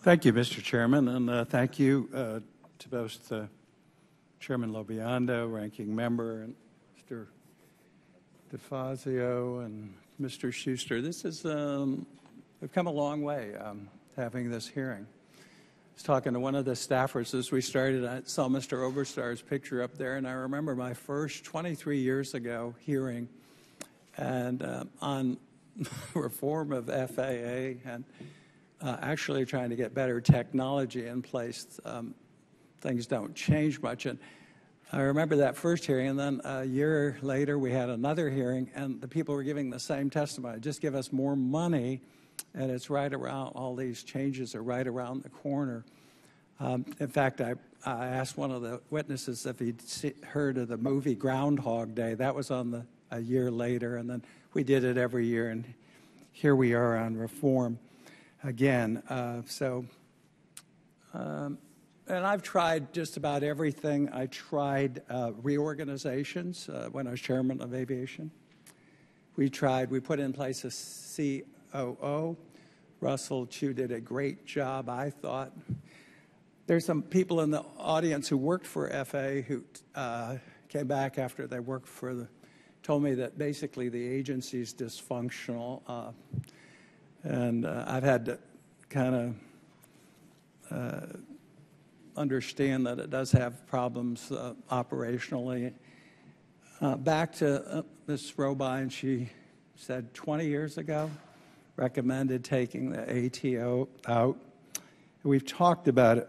Thank you, Mr. Chairman, and thank you to both Chairman Lobiando, Ranking Member, and Mr. DeFazio and Mr. Schuster. This is, we've come a long way having this hearing. I was talking to one of the staffers as we started. I saw Mr. Oberstar's picture up there, and I remember my first 23 years ago hearing and on reform of FAA and actually trying to get better technology in place. Things don't change much. And I remember that first hearing, and then a year later we had another hearing, and the people were giving the same testimony. Just give us more money, and it's right around, all these changes are right around the corner. In fact, I asked one of the witnesses if he'd heard of the movie Groundhog Day. That was on a year later, and then we did it every year, and here we are on reform again. And I've tried just about everything. I tried reorganizations when I was chairman of aviation. We put in place a COO. Russell Chu did a great job, I thought. There's some people in the audience who worked for FAA who came back after they worked told me that basically the agency's dysfunctional. And I've had to kind of understand that it does have problems operationally. Back to Ms. Robine, she said 20 years ago, recommended taking the ATO out. We've talked about it.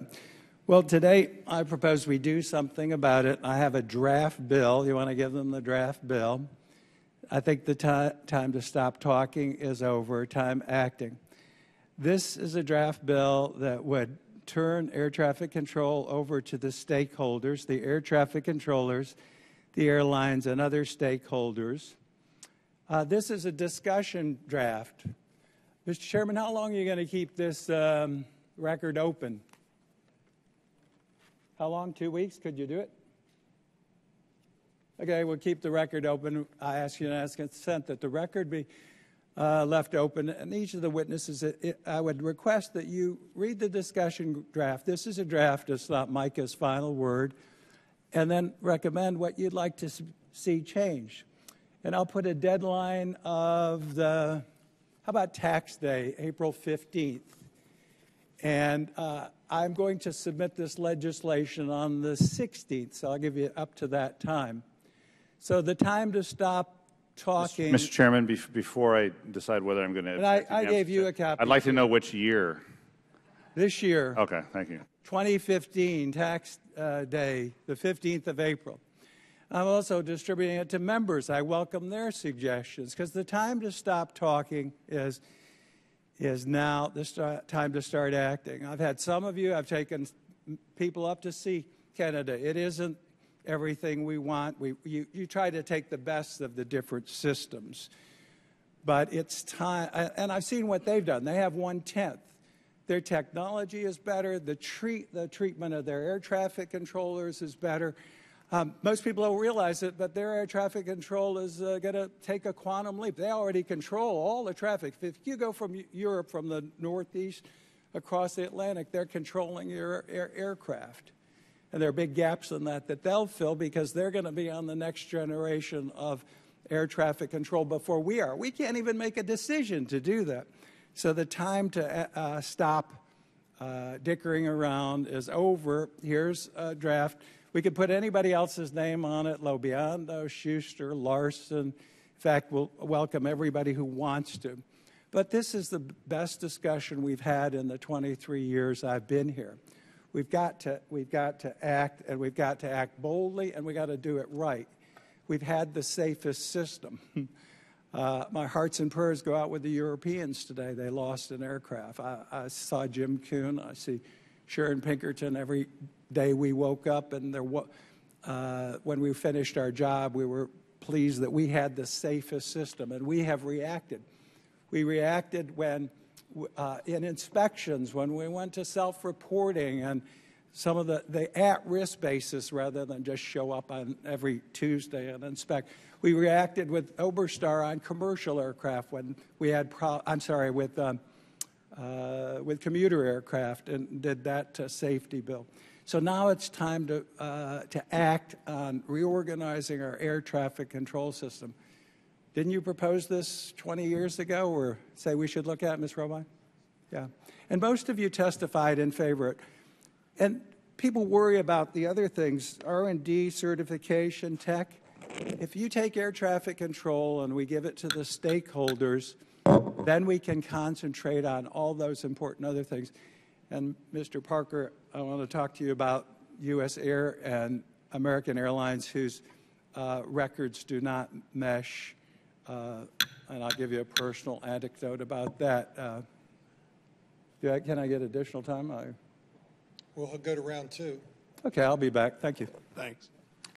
Well, today I propose we do something about it. I have a draft bill. You want to give them the draft bill? I think the time to stop talking is over, time acting. This is a draft bill that would turn air traffic control over to the stakeholders, the air traffic controllers, the airlines, and other stakeholders. This is a discussion draft. Mr. Chairman, how long are you going to keep this record open? How long? 2 weeks? Could you do it? Okay, we'll keep the record open. I ask unanimous consent that the record be left open. And each of the witnesses, I would request that you read the discussion draft. This is a draft. It's not Mica's final word. And then recommend what you'd like to see changed. And I'll put a deadline of how about tax day, April 15th. And I'm going to submit this legislation on the 16th, so I'll give you up to that time. So the time to stop talking. Mr. Chairman, before I decide whether I'm going to. And I gave you a copy. I'd like to know which year. This year. Okay, thank you. 2015, tax day, the 15th of April. I'm also distributing it to members. I welcome their suggestions because the time to stop talking is now the time to start acting. I've had some of you, I've taken people up to see Canada. It isn't everything we want. You try to take the best of the different systems. But it's time, and I've seen what they've done. They have 1/10. Their technology is better. The treatment of their air traffic controllers is better. Most people don't realize it, but their air traffic control is going to take a quantum leap. They already control all the traffic. If you go from Europe, from the Northeast across the Atlantic, they're controlling your aircraft. And there are big gaps in that they'll fill because they're going to be on the next generation of air traffic control before we are. We can't even make a decision to do that. So the time to stop dickering around is over. Here's a draft. We could put anybody else's name on it, Lobiando, Schuster, Larson. In fact, we'll welcome everybody who wants to. But this is the best discussion we've had in the 23 years I've been here. We've got to act, and we've got to act boldly, and we've got to do it right. We've had the safest system. My hearts and prayers go out with the Europeans today. They lost an aircraft. I saw Jim Kuhn. I see Sharon Pinkerton every day we woke up, and when we finished our job, we were pleased that we had the safest system, and we have reacted. We reacted when, in inspections, when we went to self-reporting and some of the at-risk basis rather than just show up on every Tuesday and inspect. We reacted with Oberstar on commercial aircraft when we had, with with commuter aircraft and did that safety bill. So now it's time to act on reorganizing our air traffic control system. Didn't you propose this 20 years ago, or say we should look at it, Ms. Robine? Yeah. And most of you testified in favor of it. And people worry about the other things, R&D, certification, tech. If you take air traffic control and we give it to the stakeholders, then we can concentrate on all those important other things. And Mr. Parker, I want to talk to you about U.S. Air and American Airlines, whose records do not mesh. And I'll give you a personal anecdote about that. Can I get additional time? We'll go to round two. Okay, I'll be back. Thank you. Thanks.